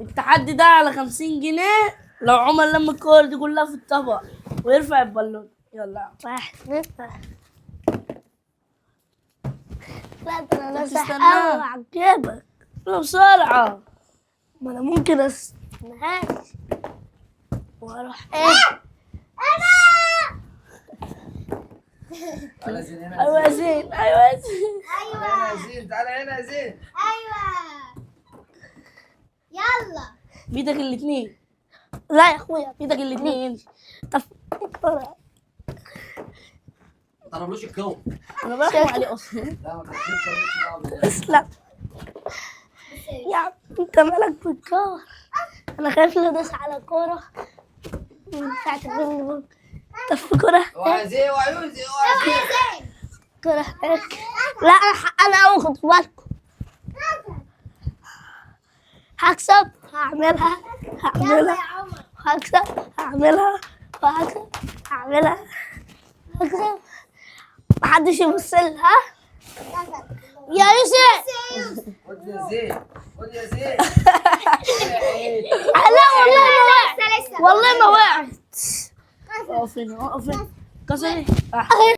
التحدي ده على 50 جنيه. لو عمر لما الكور دي كلها في الطبق ويرفع البالون. يلا 1 2 3. لا ده انا تستنى. زهقان وعجبك. يلا بسرعة. ما انا ممكن استناهاش واروح ايه. تعالى زين هنا. ايوه يا زين، ايوه يا زين. تعالى هنا يا زين، تعالى هنا يا زين. يلا بيدك الاتنين، لا يا اخويا بيدك الاتنين. طب ما تقربلوش الكون. انا برحم عليه اصلا. لا ما تحسبش مالكش دعوه بالله. اسلم يا عم. انت مالك بالكور؟ انا خايف لو داس على كوره من ساعه الجول. طب في كوره اوعى يا زين، اوعى يا زين، اوعى يا زين. كوره هناك. لا انا اول خدوا بالكم. هكسب هعملها يلا يا عمر. هكسب هعملها وهكسب هعملها هكسب. محدش يبص لها. يا يوسف. خد يا زين، خد يا زين. لا والله ما وقعت. لسه والله ما وقعت. اقف هنا، اقف هنا. كسر.